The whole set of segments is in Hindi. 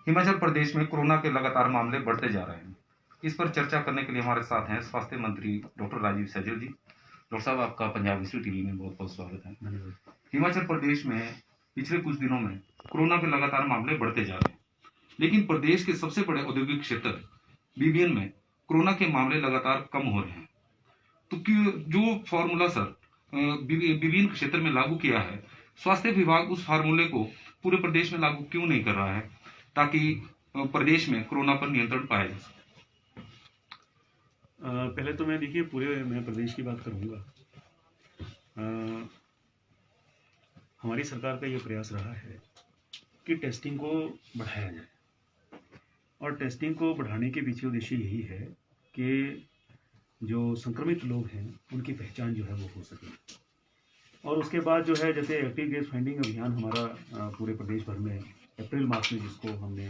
हिमाचल प्रदेश में कोरोना के लगातार मामले बढ़ते जा रहे हैं। इस पर चर्चा करने के लिए हमारे साथ हैं स्वास्थ्य मंत्री डॉक्टर राजीव सैजल जी। डॉक्टर साहब, आपका पंजाब विश्व टीवी में बहुत बहुत स्वागत है। हिमाचल प्रदेश में पिछले कुछ दिनों में कोरोना के लगातार मामले बढ़ते जा रहे हैं, लेकिन प्रदेश के सबसे बड़े औद्योगिक क्षेत्र बीबीएन में कोरोना के मामले लगातार कम हो रहे हैं। तो जो फॉर्मूला सर बीबीएन क्षेत्र में लागू किया है, स्वास्थ्य विभाग उस फार्मूले को पूरे प्रदेश में लागू क्यों नहीं कर रहा है ताकि प्रदेश में कोरोना पर नियंत्रण पाया जा सके? पहले तो मैं प्रदेश की बात करूंगा। हमारी सरकार का ये प्रयास रहा है कि टेस्टिंग को बढ़ाया जाए, और टेस्टिंग को बढ़ाने के पीछे उद्देश्य यही है कि जो संक्रमित लोग हैं उनकी पहचान जो है वो हो सके। और उसके बाद जो है, जैसे एक्टिव केस फाइंडिंग अभियान हमारा पूरे प्रदेश भर में अप्रैल मास में जिसको हमने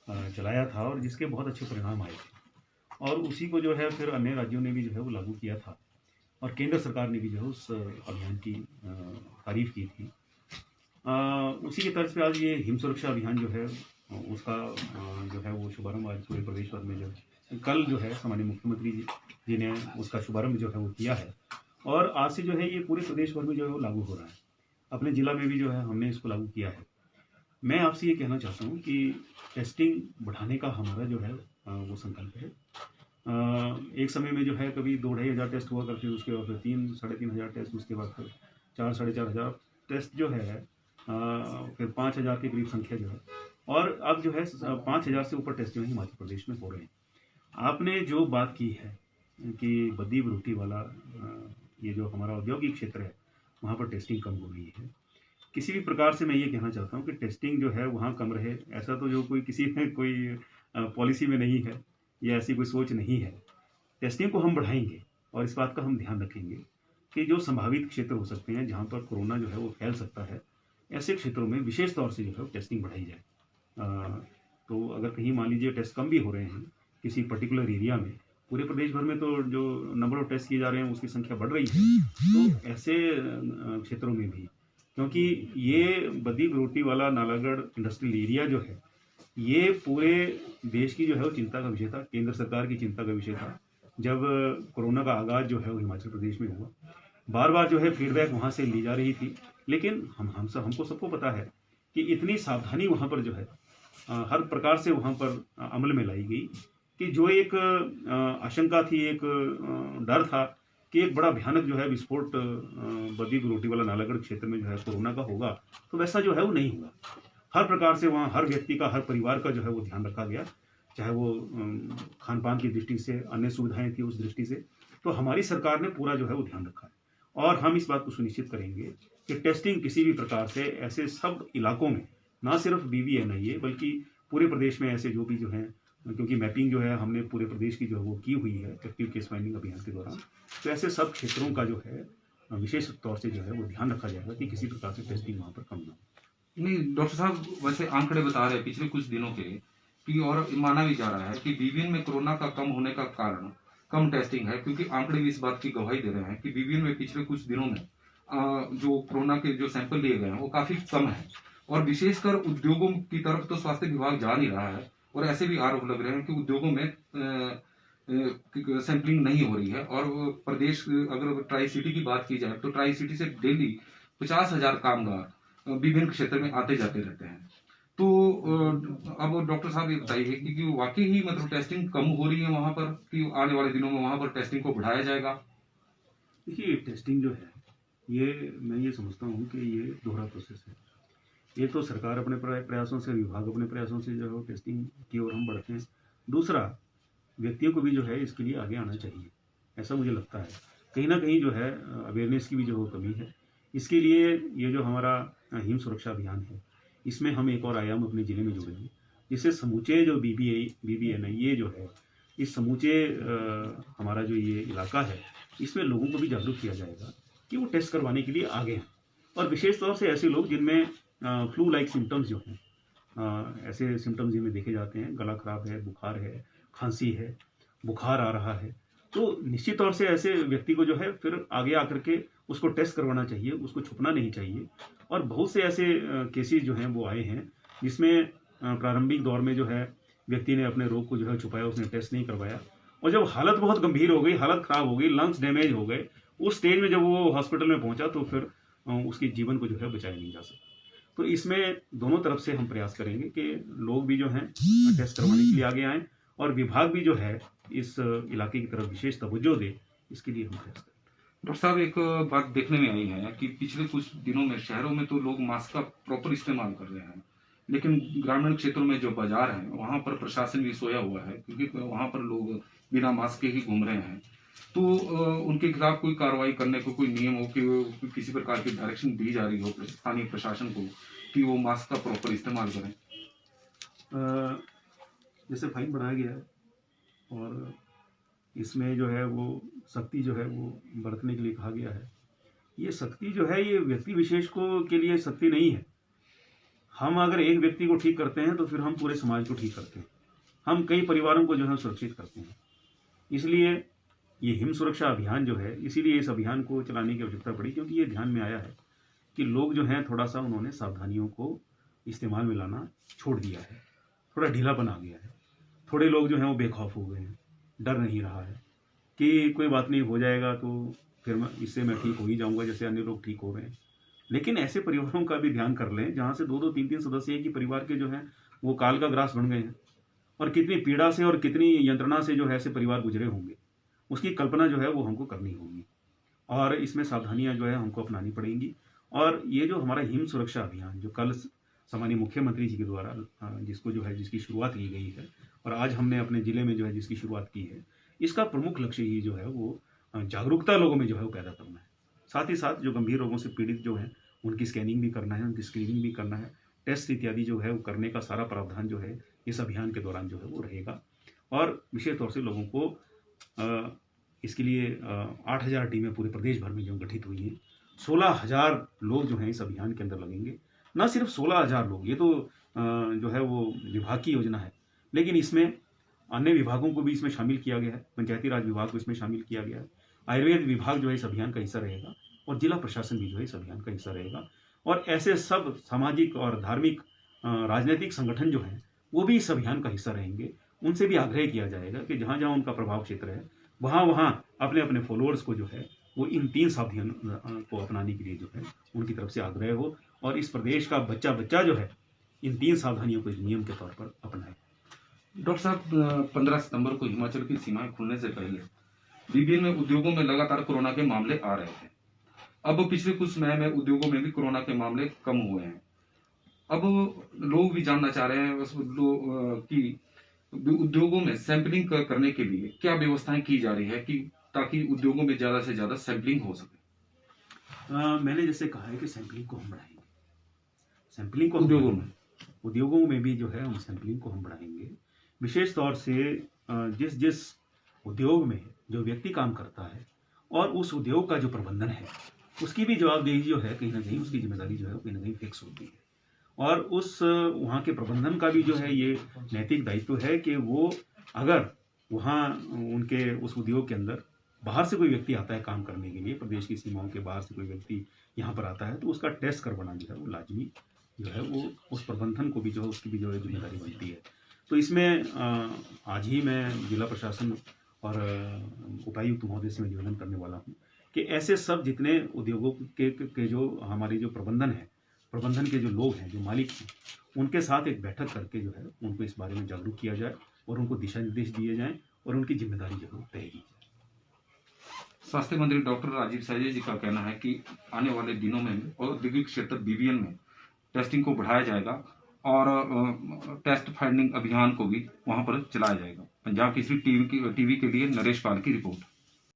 चलाया था और जिसके बहुत अच्छे परिणाम आए थे, और उसी को जो है फिर अन्य राज्यों ने भी जो है वो लागू किया था, और केंद्र सरकार ने भी जो है उस अभियान की तारीफ की थी। उसी की तर्ज पे आज ये हिम सुरक्षा अभियान जो है उसका जो है वो शुभारंभ आज पूरे प्रदेश भर में जो कल जो है सामान्य मुख्यमंत्री जी ने उसका शुभारंभ जो है वो किया है, और आज से जो है ये पूरे प्रदेश भर में जो है वो लागू हो रहा है। अपने ज़िला में भी जो है हमने इसको लागू किया है। मैं आपसे ये कहना चाहता हूँ कि टेस्टिंग बढ़ाने का हमारा जो है वो संकल्प है। एक समय में जो है कभी 2-2,500 टेस्ट हुआ करते, उसके बाद फिर 3-3,500 टेस्ट, उसके बाद फिर 4-4,500 टेस्ट जो है, फिर 5,000 के करीब संख्या जो है, और अब जो है 5,000 से ऊपर टेस्ट जो है हिमाचल प्रदेश में हो रहे हैं। आपने जो बात की है कि बद्दी बरूटी वाला ये जो हमारा औद्योगिक क्षेत्र है वहाँ पर टेस्टिंग कम हो रही है, किसी भी प्रकार से मैं ये कहना चाहता हूँ कि टेस्टिंग जो है वहाँ कम रहे, ऐसा तो जो कोई किसी में कोई पॉलिसी में नहीं है या ऐसी कोई सोच नहीं है। टेस्टिंग को हम बढ़ाएंगे और इस बात का हम ध्यान रखेंगे कि जो संभावित क्षेत्र हो सकते हैं जहाँ पर कोरोना जो है वो फैल सकता है, ऐसे क्षेत्रों में विशेष तौर से जो है टेस्टिंग बढ़ाई जाए। तो अगर कहीं मान लीजिए टेस्ट कम भी हो रहे हैं किसी पर्टिकुलर एरिया में, पूरे प्रदेश भर में तो जो नंबर ऑफ टेस्ट किए जा रहे हैं उसकी संख्या बढ़ रही है, तो ऐसे क्षेत्रों में भी, क्योंकि ये बद्दी बरूटी वाला नालागढ़ इंडस्ट्रियल एरिया जो है ये पूरे देश की जो है वो चिंता का विषय था, केंद्र सरकार की चिंता का विषय था। जब कोरोना का आगाज़ जो है वो हिमाचल प्रदेश में हुआ, बार बार जो है फीडबैक वहाँ से ली जा रही थी, लेकिन हमको सबको पता है कि इतनी सावधानी वहाँ पर जो है हर प्रकार से वहाँ पर अमल में लाई गई कि जो एक आशंका थी, एक डर था कि एक बड़ा भयानक जो है विस्फोट बद्दी बरूटी वाला नालागढ़ क्षेत्र में जो है कोरोना का होगा, तो वैसा जो है वो नहीं हुआ। हर प्रकार से वहाँ हर व्यक्ति का, हर परिवार का जो है वो ध्यान रखा गया, चाहे वो खान पान की दृष्टि से, अन्य सुविधाएं थी उस दृष्टि से, तो हमारी सरकार ने पूरा जो है वो ध्यान रखा है। और हम इस बात को सुनिश्चित करेंगे कि टेस्टिंग किसी भी प्रकार से ऐसे सब इलाकों में, ना सिर्फ BBNIA बल्कि पूरे प्रदेश में ऐसे जो भी जो हैं, क्योंकि मैपिंग जो है हमने पूरे प्रदेश की जो है वो की हुई है एक्टिव केस फाइंडिंग अभियान के दौरान, तो ऐसे सब क्षेत्रों का जो है विशेष तौर से जो है वो ध्यान रखा जाएगा कि किसी प्रकार से टेस्टिंग वहाँ पर कम ना हो। नहीं डॉक्टर साहब, वैसे आंकड़े बता रहे हैं पिछले कुछ दिनों के कि, और माना भी जा रहा है कि बीबीएन में कोरोना का कम होने का कारण कम टेस्टिंग है, क्योंकि आंकड़े भी इस बात की गवाही दे रहे हैं कि बीबीएन में पिछले कुछ दिनों में जो कोरोना के जो सैंपल लिए गए हैं वो काफी कम है, और विशेषकर उद्योगों की तरफ तो स्वास्थ्य विभाग जा नहीं रहा है, और ऐसे भी आरोप लग रहे हैं कि उद्योगों में सैंपलिंग नहीं हो रही है। और प्रदेश, अगर ट्राई सिटी की बात की जाए तो ट्राई सिटी से डेली 50,000 कामगार विभिन्न क्षेत्र में आते जाते रहते हैं। तो अब डॉक्टर साहब ये बताइए कि वाकई ही मतलब टेस्टिंग कम हो रही है वहां पर, कि आने वाले दिनों में वहां पर टेस्टिंग को बढ़ाया जाएगा? देखिए, टेस्टिंग जो है मैं ये समझता हूँ कि ये दोहरा प्रोसेस है। ये तो सरकार अपने प्रयासों से, विभाग अपने प्रयासों से जो है टेस्टिंग की ओर हम बढ़ते हैं। दूसरा, व्यक्तियों को भी जो है इसके लिए आगे आना चाहिए, ऐसा मुझे लगता है। कहीं ना कहीं जो है अवेयरनेस की भी जो कमी है। इसके लिए ये जो हमारा हिम सुरक्षा अभियान है, इसमें हम एक और आयाम अपने ज़िले में जोड़ेंगे, जिससे समूचे जो BBNIA जो है, इस समूचे हमारा जो ये इलाका है, इसमें लोगों को भी जागरूक किया जाएगा कि वो टेस्ट करवाने के लिए आगे हैं। और विशेष तौर से ऐसे लोग जिनमें फ्लू लाइक सिम्टम्स जो हैं, ऐसे सिम्टम्स जिनमें देखे जाते हैं, गला खराब है, बुखार है, खांसी है, बुखार आ रहा है, तो निश्चित तौर से ऐसे व्यक्ति को जो है फिर आगे आकर के उसको टेस्ट करवाना चाहिए, उसको छुपना नहीं चाहिए। और बहुत से ऐसे केसेस जो हैं वो आए हैं जिसमें प्रारंभिक दौर में जो है व्यक्ति ने अपने रोग को जो है छुपाया, उसने टेस्ट नहीं करवाया, और जब हालत बहुत गंभीर हो गई, हालत खराब हो गई, लंग्स डैमेज हो गए, उस स्टेज में जब वो हॉस्पिटल में पहुंचा तो फिर उसके जीवन को जो है बचाया नहीं जा सकता। तो इसमें दोनों तरफ से हम प्रयास करेंगे कि लोग भी जो हैं टेस्ट करवाने के लिए आगे आएँ, और विभाग भी जो है इस इलाके की तरफ विशेष तवज्जो दे, इसके लिए हम प्रयास करें। डॉक्टर साहब, एक बात देखने में आई है कि पिछले कुछ दिनों में शहरों में तो लोग मास्क का प्रॉपर इस्तेमाल कर रहे हैं, लेकिन ग्रामीण क्षेत्रों में जो बाजार है वहां पर प्रशासन भी सोया हुआ है, क्योंकि वहां पर लोग बिना मास्क के ही घूम रहे हैं। तो उनके खिलाफ कोई कार्रवाई करने को कोई नियम हो कि किसी प्रकार की डायरेक्शन दी जा रही हो स्थानीय प्रशासन को कि वो मास्क का प्रॉपर इस्तेमाल करें? जैसे फाइन बढ़ाया गया है, और इसमें जो है वो सख्ती जो है वो बरतने के लिए कहा गया है। ये सख्ती जो है ये व्यक्ति विशेष को के लिए सख्ती नहीं है। हम अगर एक व्यक्ति को ठीक करते हैं तो फिर हम पूरे समाज को ठीक करते हैं, हम कई परिवारों को जो है सुरक्षित करते हैं। इसलिए ये हिम सुरक्षा अभियान जो है, इसीलिए इस अभियान को चलाने की आवश्यकता पड़ी, क्योंकि ये ध्यान में आया है कि लोग जो हैं थोड़ा सा उन्होंने सावधानियों को इस्तेमाल में लाना छोड़ दिया है, थोड़ा ढीलापन आ गया है। थोड़े लोग जो हैं वो बेखौफ हो गए हैं, डर नहीं रहा है कि कोई बात नहीं, हो जाएगा तो फिर इससे मैं ठीक हो ही जाऊंगा जैसे अन्य लोग ठीक हो रहे हैं। लेकिन ऐसे परिवारों का भी ध्यान कर लें जहाँ से 2-2, 3-3 सदस्य एक ही परिवार के जो हैं वो काल का ग्रास बन गए हैं, और कितनी पीड़ा से और कितनी यंत्रणा से जो है ऐसे परिवार गुजरे होंगे, उसकी कल्पना जो है वो हमको करनी होगी, और इसमें सावधानियां जो है हमको अपनानी पड़ेंगी। और ये जो हमारा हिम सुरक्षा अभियान जो कल सामान्य मुख्यमंत्री जी के द्वारा जिसको जो है जिसकी शुरुआत की गई है, और आज हमने अपने जिले में जो है जिसकी शुरुआत की है, इसका प्रमुख लक्ष्य ही जो है वो जागरूकता लोगों में जो है वो पैदा करना है। साथ ही साथ जो गंभीर रोगों से पीड़ित जो हैं उनकी स्कैनिंग भी करना है, उनकी स्क्रीनिंग भी करना है, टेस्ट इत्यादि जो है वो करने का सारा प्रावधान जो है इस अभियान के दौरान जो है वो रहेगा। और विशेष तौर से लोगों को इसके लिए 8,000 टीमें पूरे प्रदेश भर में जो गठित हुई हैं, 16,000 लोग जो हैं इस अभियान के अंदर लगेंगे। न सिर्फ 16,000 लोग, ये तो जो है वो विभाग की योजना है, लेकिन इसमें अन्य विभागों को भी इसमें शामिल किया गया है, पंचायती राज विभाग को इसमें शामिल किया गया है, आयुर्वेद विभाग जो है इस अभियान का हिस्सा रहेगा, और जिला प्रशासन भी जो है इस अभियान का हिस्सा रहेगा। और ऐसे सब सामाजिक और धार्मिक राजनीतिक संगठन जो हैं वो भी इस अभियान का हिस्सा रहेंगे। उनसे भी आग्रह किया जाएगा कि जहाँ जहाँ उनका प्रभाव क्षेत्र है वहाँ वहाँ अपने अपने फॉलोअर्स को जो है वो इन 3 सावधानियों को अपनाने के लिए जो है उनकी तरफ से आग्रह हो, और इस प्रदेश का बच्चा बच्चा जो है इन 3 सावधानियों को एक नियम के तौर पर अपनाए। डॉक्टर साहब, 15 सितंबर को हिमाचल की सीमाएं खुलने से पहले विभिन्न उद्योगों में लगातार कोरोना के मामले आ रहे थे। अब पिछले कुछ समय में उद्योगों में भी कोरोना के मामले कम हुए हैं। अब लोग भी जानना चाह रहे हैं कि उद्योगों में सैंपलिंग करने के लिए क्या व्यवस्थाएं की जा रही है कि ताकि उद्योगों में ज्यादा से ज्यादा सैंपलिंग हो सके। मैंने जैसे कहा है कि सैंपलिंग को हम बढ़ाएंगे, सैंपलिंग को उद्योगों में भी जो है हम सैंपलिंग को हम बढ़ाएंगे। विशेष तौर से जिस जिस उद्योग में जो व्यक्ति काम करता है और उस उद्योग का जो प्रबंधन है उसकी भी जवाबदेही जो है कहीं ना कहीं, उसकी जिम्मेदारी जो है कहीं ना कहीं फिक्स होती है, और उस वहाँ के प्रबंधन का भी जो है ये नैतिक दायित्व है कि वो अगर वहाँ उनके उस उद्योग के अंदर बाहर से कोई व्यक्ति आता है काम करने के लिए, प्रदेश की सीमाओं के बाहर से कोई व्यक्ति यहाँ पर आता है, तो उसका टेस्ट करवाना जो है वो लाजमी जो है वो उस प्रबंधन को भी जो है उसकी भी जो है जिम्मेदारी बनती है। तो इसमें आज ही मैं जिला प्रशासन और उपायुक्त महोदय से मैं निवेदन करने वाला हूँ कि ऐसे सब जितने उद्योगों के जो हमारी जो प्रबंधन के जो लोग हैं, जो मालिक हैं, उनके साथ एक बैठक करके जो है उनको इस बारे में जागरूक किया जाए और उनको दिशा निर्देश दिए जाएं और उनकी जिम्मेदारी जो है तय की जाए। स्वास्थ्य मंत्री डॉक्टर राजीव सैजल जी का कहना है कि आने वाले दिनों में औद्योगिक क्षेत्र बीबीएन में टेस्टिंग को बढ़ाया जाएगा और टेस्ट फाइंडिंग अभियान को भी वहां पर चलाया जाएगा। पंजाब केसरी टीवी के लिए नरेश पाल की रिपोर्ट।